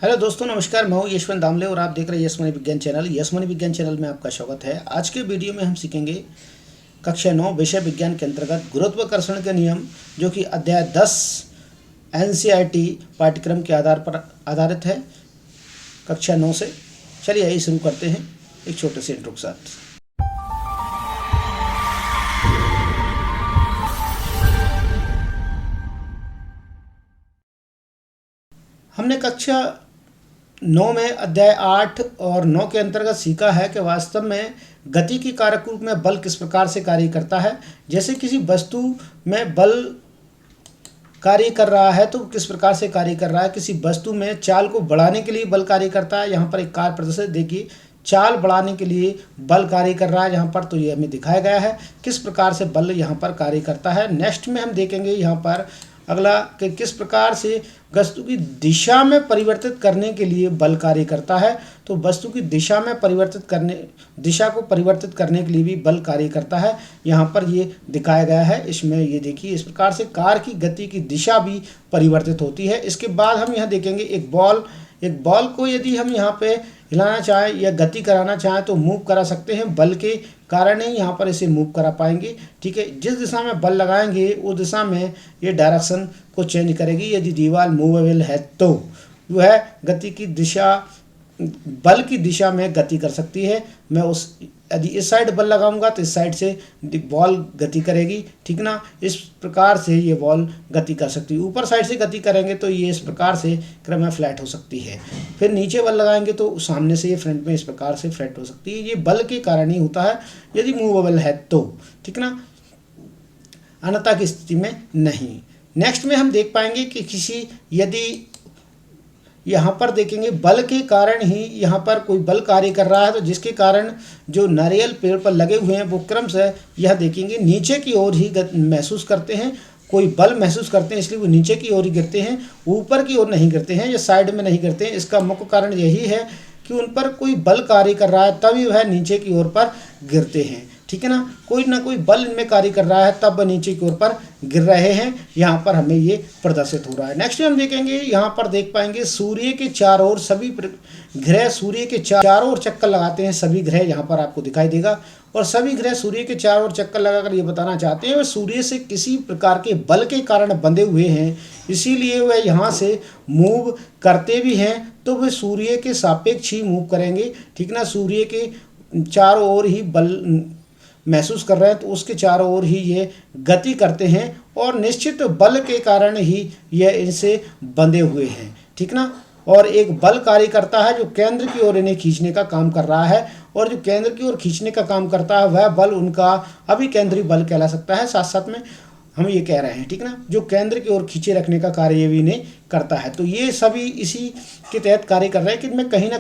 Hello दोस्तों, नमस्कार। मैं हूं यशवंत दामले और आप देख रहे हैं यशमनी विज्ञान चैनल। यशमनी विज्ञान चैनल में आपका स्वागत है। आज के वीडियो में हम सीखेंगे कक्षा 9 विषय विज्ञान के अंतर्गत गुरुत्वाकर्षण के नियम, जो कि अध्याय 10 एनसीईआरटी पाठ्यक्रम के आधार पर आधारित है, कक्षा 9 से। चलिए आइए शुरू करते हैं एक छोटे से इंट्रो के साथ। हमने कक्षा 9 में अध्याय 8 और 9 के अंतर्गत सीखा है कि वास्तव में गति की कारक रूप में बल किस प्रकार से कार्य करता है। जैसे किसी वस्तु में बल कार्य कर रहा है तो किस प्रकार से कार्य कर रहा है। किसी वस्तु में चाल को बढ़ाने के लिए बल कार्य करता है। यहाँ पर एक कार्य प्रदर्शित देखिए, चाल बढ़ाने के लिए बल कार्य कर रहा है यहाँ पर, तो ये हमें दिखाया गया है किस प्रकार से बल यहाँ पर कार्य करता है। नेक्स्ट में हम देखेंगे यहाँ पर अगला कि किस प्रकार से वस्तु की दिशा में परिवर्तित करने के लिए बल कार्य करता है। तो वस्तु की दिशा में दिशा को परिवर्तित करने के लिए भी बल कार्य करता है, यहाँ पर ये दिखाया गया है। इसमें ये देखिए, इस प्रकार से कार की गति की दिशा भी परिवर्तित होती है। इसके बाद हम यहाँ देखेंगे एक बॉल को यदि हम यहाँ पे हिलाना चाहें या गति कराना चाहें तो मूव करा सकते हैं। बल के कारण ही यहाँ पर इसे मूव करा पाएंगे। ठीक है, जिस दिशा में बल लगाएंगे उस दिशा में ये डायरेक्शन को चेंज करेगी। यदि दीवार मूवेबल है तो वह गति की दिशा, बल की दिशा में गति कर सकती है। मैं यदि इस साइड बल लगाऊंगा तो इस साइड से बॉल गति करेगी। ठीक ना, इस प्रकार से ये बॉल गति कर सकती है। ऊपर साइड से गति करेंगे तो ये इस प्रकार से क्रम में फ्लैट हो सकती है। फिर नीचे बल लगाएंगे तो सामने से ये फ्रंट में इस प्रकार से फ्लैट हो सकती है। ये बल के कारण ही होता है यदि मूवेबल है तो। ठीक ना, अन्यथा की स्थिति में नहीं। नेक्स्ट में हम देख पाएंगे कि यदि यहाँ पर देखेंगे बल के कारण ही यहाँ पर कोई बल कार्य कर रहा है, तो जिसके कारण जो नारियल पेड़ पर लगे हुए हैं वो क्रमशः यह देखेंगे नीचे की ओर ही महसूस करते हैं, कोई बल महसूस करते हैं, इसलिए वो नीचे की ओर ही गिरते हैं, ऊपर की ओर नहीं गिरते हैं या साइड में नहीं गिरते हैं। इसका मुख्य कारण यही है कि उन पर कोई बल कार्य कर रहा है तभी वह नीचे की ओर पर गिरते हैं। ठीक है ना कोई बल इनमें कार्य कर रहा है तब वह नीचे की ओर पर गिर रहे हैं। यहाँ पर हमें ये प्रदर्शित हो रहा है। नेक्स्ट हम देखेंगे, यहाँ पर देख पाएंगे सूर्य के चारों ओर सभी ग्रह सूर्य के चारों ओर चक्कर लगाते हैं। सभी ग्रह यहाँ पर आपको दिखाई देगा और सभी ग्रह सूर्य के चारों ओर चक्कर लगाकर ये बताना चाहते हैं वे सूर्य से किसी प्रकार के बल के कारण बंधे हुए हैं, इसीलिए वह यहाँ से मूव करते भी हैं तो वे सूर्य के सापेक्ष ही मूव करेंगे। ठीक ना, सूर्य के चारों ओर ही बल महसूस कर रहे हैं तो उसके चारों ओर ही ये गति करते हैं और निश्चित बल के कारण ही यह इनसे बंधे हुए हैं। ठीक ना, और एक बल कार्य करता है जो केंद्र की ओर इन्हें खींचने का काम कर रहा है, और जो केंद्र की ओर खींचने का काम करता है वह बल उनका अभिकेंद्री बल कहला सकता है। साथ साथ में हम ये कह रहे हैं, ठीक ना, जो केंद्र की ओर खींचे रखने का कार्य भी इन्हें करता है। तो ये सभी इसी के तहत कार्य कर रहे हैं कि इनमें कहीं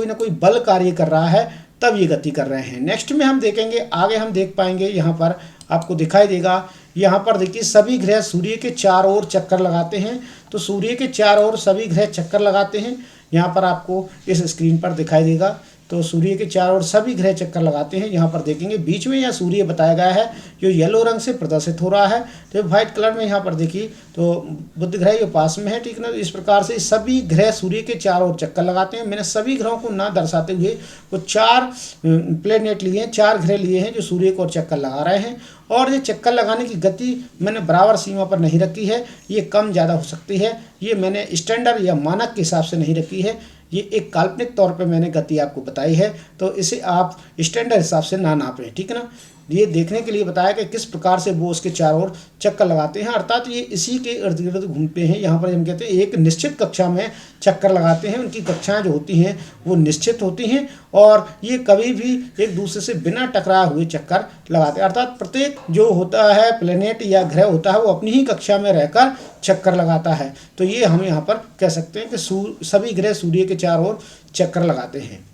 ना कोई बल कार्य कर रहा है तब ये गति कर रहे हैं। नेक्स्ट में हम देखेंगे, आगे हम देख पाएंगे, यहाँ पर आपको दिखाई देगा, यहाँ पर देखिए सभी ग्रह सूर्य के चारों ओर चक्कर लगाते हैं। तो सूर्य के चारों ओर सभी ग्रह चक्कर लगाते हैं, यहाँ पर आपको इस स्क्रीन पर दिखाई देगा। तो सूर्य के चारों ओर सभी ग्रह चक्कर लगाते हैं। यहाँ पर देखेंगे बीच में यह सूर्य बताया गया है जो येलो रंग से प्रदर्शित हो रहा है। तो व्हाइट कलर में यहाँ पर देखिए तो बुध ग्रह ये पास में है। ठीक ना, इस प्रकार से सभी ग्रह सूर्य के चारों ओर चक्कर लगाते हैं। मैंने सभी ग्रहों को ना दर्शाते हुए वो 4 प्लेनेट लिए हैं, 4 ग्रह लिए हैं जो सूर्य को चक्कर लगा रहे हैं। और ये चक्कर लगाने की गति मैंने बराबर सीमा पर नहीं रखी है, ये कम ज़्यादा हो सकती है। ये मैंने स्टैंडर्ड या मानक के हिसाब से नहीं रखी है, ये एक काल्पनिक तौर पे मैंने गति आपको बताई है, तो इसे आप स्टैंडर्ड हिसाब से ना नापें। ठीक है ना, ये देखने के लिए बताया कि किस प्रकार से वो उसके चारों ओर चक्कर लगाते हैं, अर्थात ये इसी के इर्द गिर्द घूमते हैं। यहाँ पर हम कहते हैं एक निश्चित कक्षा में चक्कर लगाते हैं। उनकी कक्षाएं जो होती हैं वो निश्चित होती हैं और ये कभी भी एक दूसरे से बिना टकराए हुए चक्कर लगाते हैं। अर्थात प्रत्येक जो होता है प्लेनेट या ग्रह होता है वो अपनी ही कक्षा में रहकर चक्कर लगाता है। तो ये हम यहाँ पर कह सकते हैं कि सभी ग्रह सूर्य के चारों ओर चक्कर लगाते हैं।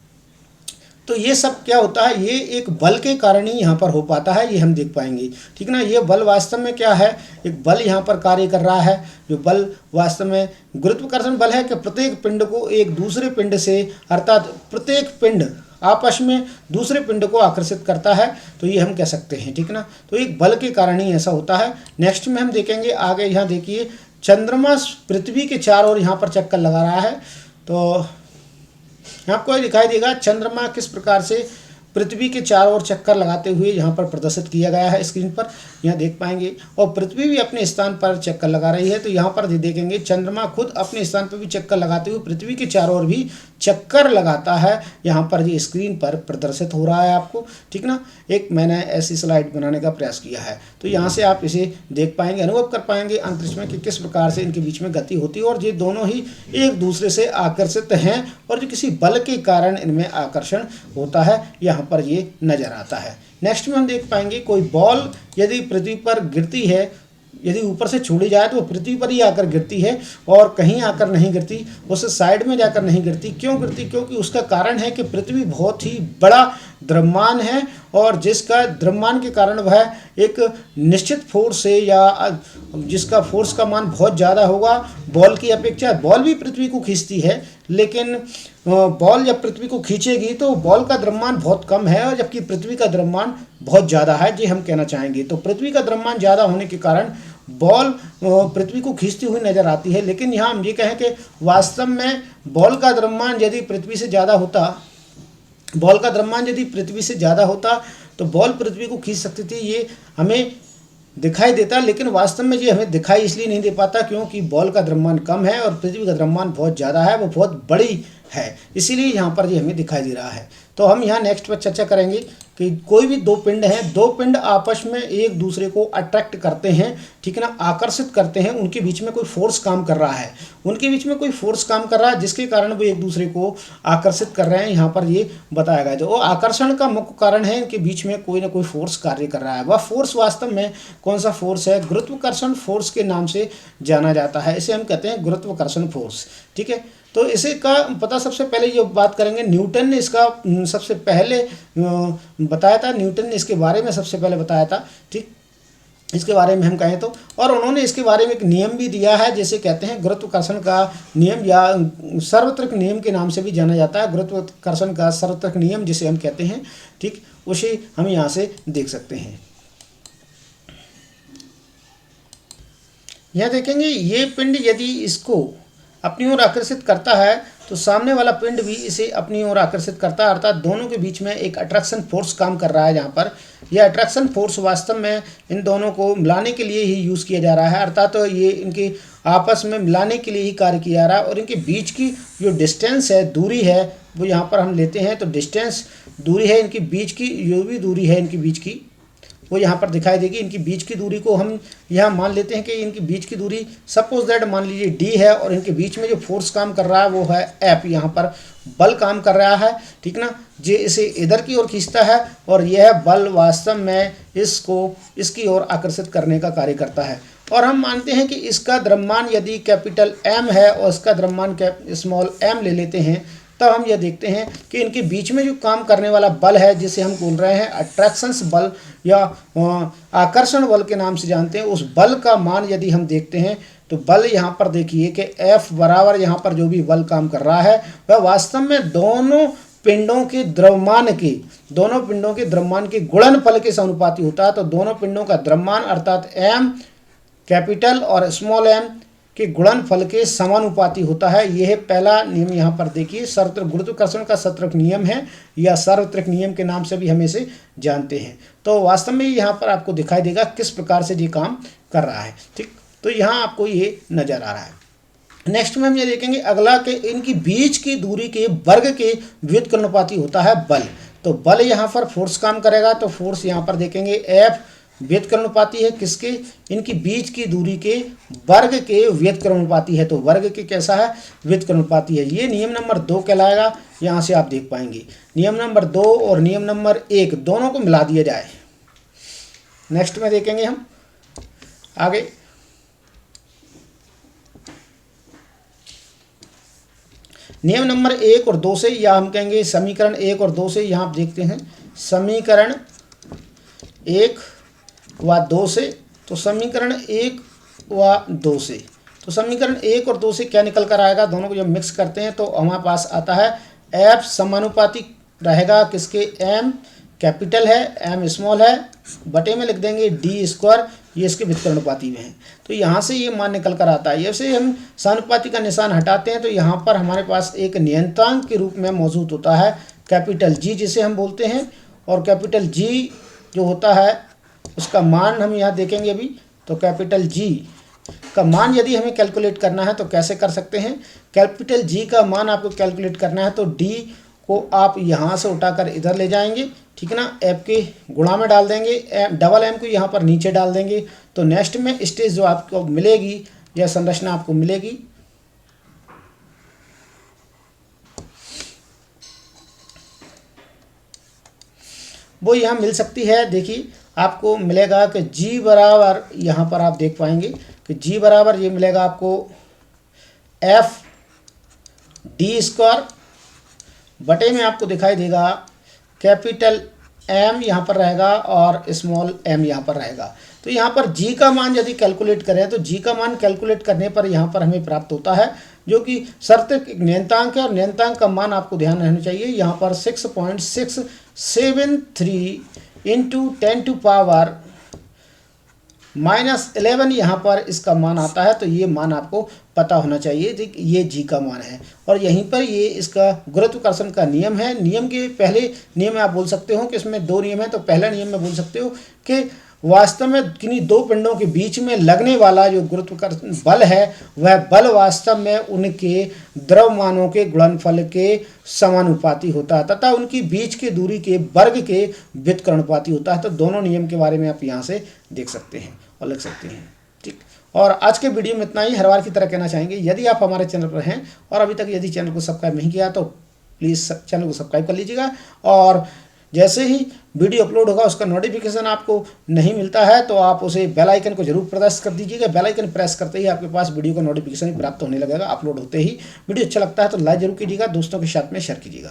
तो ये सब क्या होता है, ये एक बल के कारण ही यहाँ पर हो पाता है, ये हम देख पाएंगे। ठीक ना, ये बल वास्तव में क्या है, एक बल यहाँ पर कार्य कर रहा है। जो बल वास्तव में गुरुत्वाकर्षण बल है कि प्रत्येक पिंड को एक दूसरे पिंड से, अर्थात प्रत्येक पिंड आपस में दूसरे पिंड को आकर्षित करता है, तो ये हम कह सकते हैं। ठीक ना, तो एक बल के कारण ही ऐसा होता है। नेक्स्ट में हम देखेंगे आगे, यहाँ देखिए चंद्रमा पृथ्वी के चारों ओर यहाँ पर चक्कर लगा रहा है। तो आपको दिखाई देगा चंद्रमा किस प्रकार से पृथ्वी के चारों ओर चक्कर लगाते हुए यहाँ पर प्रदर्शित किया गया है स्क्रीन पर, यहाँ देख पाएंगे। और पृथ्वी भी अपने स्थान पर चक्कर लगा रही है, तो यहाँ पर देखेंगे चंद्रमा खुद अपने स्थान पर भी चक्कर लगाते हुए पृथ्वी के चारों ओर भी चक्कर लगाता है। यहाँ पर ये स्क्रीन पर प्रदर्शित हो रहा है आपको, ठीक ना। एक मैंने ऐसी स्लाइड बनाने का प्रयास किया है, तो यहाँ से आप इसे देख पाएंगे, अनुभव कर पाएंगे अंतरिक्ष में कि किस प्रकार से इनके बीच में गति होती है, और ये दोनों ही एक दूसरे से आकर्षित हैं, और जो किसी बल के कारण इनमें आकर्षण होता है यहाँ पर ये नजर आता है। नेक्स्ट में हम देख पाएंगे कोई बॉल यदि पृथ्वी पर गिरती है, यदि ऊपर से छोड़ी जाए तो पृथ्वी पर ही आकर गिरती है और कहीं आकर नहीं गिरती, उस साइड में जाकर नहीं गिरती। क्यों गिरती? क्योंकि उसका कारण है कि पृथ्वी बहुत ही बड़ा द्रव्यमान है, और जिसका द्रव्यमान के कारण वह एक निश्चित फोर्स से, या जिसका फोर्स का मान बहुत ज़्यादा होगा बॉल की अपेक्षा। बॉल भी पृथ्वी को खींचती है, लेकिन बॉल जब पृथ्वी को खींचेगी तो बॉल का द्रव्यमान बहुत कम है, और जबकि पृथ्वी का द्रव्यमान बहुत ज़्यादा है, ये हम कहना चाहेंगे। तो पृथ्वी का द्रव्यमान ज़्यादा होने के कारण बॉल पृथ्वी को खींचती हुई नजर आती है। लेकिन यहाँ हम ये कहें कि वास्तव में बॉल का द्रव्यमान यदि पृथ्वी से ज़्यादा होता, तो बॉल पृथ्वी को खींच सकती थी, ये हमें दिखाई देता। लेकिन वास्तव में ये हमें दिखाई इसलिए नहीं दे पाता क्योंकि बॉल का द्रव्यमान कम है और पृथ्वी का द्रव्यमान बहुत ज़्यादा है, वो बहुत बड़ी है, इसीलिए यहाँ पर ये हमें दिखाई दे रहा है। तो हम यहाँ नेक्स्ट पर चर्चा करेंगे कि कोई भी दो पिंड हैं, दो पिंड आपस में एक दूसरे को अट्रैक्ट करते हैं, ठीक है ना, आकर्षित करते हैं। उनके बीच में कोई फोर्स काम कर रहा है, जिसके कारण वो एक दूसरे को आकर्षित कर रहे हैं, यहाँ पर ये बताया गया। जो आकर्षण का मुख्य कारण है, इनके बीच में कोई ना कोई फोर्स कार्य कर रहा है। वह फोर्स वास्तव में कौन सा फोर्स है? गुरुत्वाकर्षण फोर्स के नाम से जाना जाता है, इसे हम कहते हैं गुरुत्वाकर्षण फोर्स, ठीक है। तो इसे का पता सबसे पहले ये बात करेंगे, न्यूटन ने इसका सबसे पहले बताया था, न्यूटन ने इसके बारे में सबसे पहले बताया था, ठीक, इसके बारे में हम कहें तो। और उन्होंने इसके बारे में एक नियम भी दिया है, जिसे कहते हैं गुरुत्वाकर्षण का नियम, या सार्वत्रिक नियम के नाम से भी जाना जाता है। गुरुत्वाकर्षण का सार्वत्रिक नियम जिसे हम कहते हैं, ठीक, उसे हम यहाँ से देख सकते हैं। यहाँ देखेंगे ये पिंड यदि इसको अपनी ओर आकर्षित करता है तो सामने वाला पिंड भी इसे अपनी ओर आकर्षित करता है, अर्थात दोनों के बीच में एक अट्रैक्शन फोर्स काम कर रहा है। जहाँ पर यह अट्रैक्शन फोर्स वास्तव में इन दोनों को मिलाने के लिए ही यूज़ किया जा रहा है, अर्थात तो ये इनके आपस में मिलाने के लिए ही कार्य किया जा रहा है। और इनके बीच की जो डिस्टेंस है, दूरी है, वो यहाँ पर हम लेते हैं तो डिस्टेंस दूरी है इनके बीच की, जो भी दूरी है इनके बीच की वो यहाँ पर दिखाई देगी। इनकी बीच की दूरी को हम यहाँ मान लेते हैं कि इनकी बीच की दूरी सपोज दैट मान लीजिए d है, और इनके बीच में जो फोर्स काम कर रहा है वो है F, यहाँ पर बल काम कर रहा है, ठीक ना। जे इसे इधर की ओर खींचता है, और यह बल वास्तव में इसको इसकी ओर आकर्षित करने का कार्य करता है। और हम मानते हैं कि इसका द्रव्यमान यदि कैपिटल M है और इसका द्रव्यमान स्मॉल m ले लेते हैं, तब हम यह देखते हैं कि इनके बीच में जो काम करने वाला बल है, जिसे हम बोल रहे हैं अट्रैक्शंस बल या आकर्षण बल के नाम से जानते हैं, उस बल का मान यदि हम देखते हैं तो बल यहाँ पर देखिए कि F बराबर यहाँ पर जो भी बल काम कर रहा है वह वास्तव में दोनों पिंडों के द्रव्यमान के गुणनफल के समानुपाती होता है। तो दोनों पिंडों का द्रव्यमान अर्थात M कैपिटल और स्मॉल m के गुणनफल के समानुपाती होता है। यह है पहला नियम। यहाँ पर देखिए सार्वत्रिक गुरुत्वाकर्षण का सार्वत्रिक नियम है, या सार्वत्रिक नियम के नाम से भी हम इसे जानते हैं। तो वास्तव में यहाँ पर आपको दिखाई देगा किस प्रकार से ये काम कर रहा है, ठीक। तो यहाँ आपको ये नजर आ रहा है। नेक्स्ट में हम ये देखेंगे अगला कि इनकी बीच की दूरी के वर्ग के व्युत्क्रमानुपाती होता है बल। तो बल यहाँ पर फोर्स काम करेगा, तो फोर्स यहाँ पर देखेंगे F व्युत्क्रमानुपाती है किसके? इनकी बीच की दूरी के वर्ग के व्युत्क्रमानुपाती है। तो वर्ग के कैसा है? व्युत्क्रमानुपाती है। ये नियम नंबर 2 कहलाएगा। यहाँ से आप देख पाएंगे नियम नंबर 2 और नियम नंबर 1 दोनों को मिला दिया जाए। नेक्स्ट में देखेंगे हम आगे। नियम नंबर 1 और 2 से, या हम कहेंगे समीकरण 1 और 2 से, यहाँ आप देखते हैं समीकरण 1 व 2 से। तो समीकरण 1 व 2 से, तो समीकरण 1 और 2 से क्या निकल कर आएगा? दोनों को जब मिक्स करते हैं तो हमारे पास आता है F समानुपाती रहेगा किसके? M कैपिटल है, M स्मॉल है, बटे में लिख देंगे D स्क्वायर ये इसके व्युत्क्रमानुपाती में है। तो यहाँ से ये मान निकल कर आता है। जैसे हम समानुपाती का निशान हटाते हैं तो यहाँ पर हमारे पास एक नियतांक के रूप में मौजूद होता है कैपिटल जी, जिसे हम बोलते हैं। और कैपिटल जी जो होता है उसका मान हम यहाँ देखेंगे अभी। तो कैपिटल जी का मान यदि हमें कैलकुलेट करना है तो कैसे कर सकते हैं। कैपिटल जी का मान आपको कैलकुलेट करना है तो डी को आप यहाँ से उठाकर इधर ले जाएंगे, ठीक है ना, एफ के गुणा में डाल देंगे, डबल एम को यहाँ पर नीचे डाल देंगे। तो नेक्स्ट में स्टेज जो आपको मिलेगी या संरचना आपको मिलेगी वो यहाँ मिल सकती है। देखिए आपको मिलेगा कि जी बराबर, यहाँ पर आप देख पाएंगे कि जी बराबर ये मिलेगा आपको एफ डी स्क्वायर बटे में आपको दिखाई देगा कैपिटल एम यहाँ पर रहेगा और स्मॉल एम यहाँ पर रहेगा। तो यहाँ पर जी का मान यदि कैलकुलेट करें तो जी का मान कैलकुलेट करने पर यहाँ पर हमें प्राप्त होता है जो कि शर्त नियतांक है। और नियतांक का मान आपको ध्यान रहना चाहिए, यहाँ पर 6.673 इंटू 10⁻⁻11 यहाँ पर इसका मान आता है। तो ये मान आपको पता होना चाहिए, ये जी का मान है। और यहीं पर ये इसका गुरुत्वाकर्षण का नियम है। नियम के पहले नियम में आप बोल सकते हो कि इसमें दो नियम है। तो पहला नियम में बोल सकते हो कि वास्तव में किन्हीं दो पिंडों के बीच में लगने वाला जो गुरुत्वाकर्षण बल है वह बल वास्तव में उनके द्रव्यमानों के गुणनफल के समानुपाती होता है तथा उनकी बीच की दूरी के वर्ग के व्युत्क्रमानुपाती होता है। तो दोनों नियम के बारे में आप यहाँ से देख सकते हैं और लिख सकते हैं, ठीक। और आज के वीडियो में इतना ही। हर बार की तरह कहना चाहेंगे, यदि आप हमारे चैनल पर हैं और अभी तक यदि चैनल को सब्सक्राइब नहीं किया तो प्लीज़ चैनल को सब्सक्राइब कर लीजिएगा। और जैसे ही वीडियो अपलोड होगा उसका नोटिफिकेशन आपको नहीं मिलता है तो आप उसे बेल आइकन को जरूर प्रेस कर दीजिएगा। बेल आइकन प्रेस करते ही आपके पास वीडियो का नोटिफिकेशन प्राप्त होने लगेगा अपलोड होते ही। वीडियो अच्छा लगता है तो लाइक जरूर कीजिएगा, दोस्तों के साथ में शेयर कीजिएगा।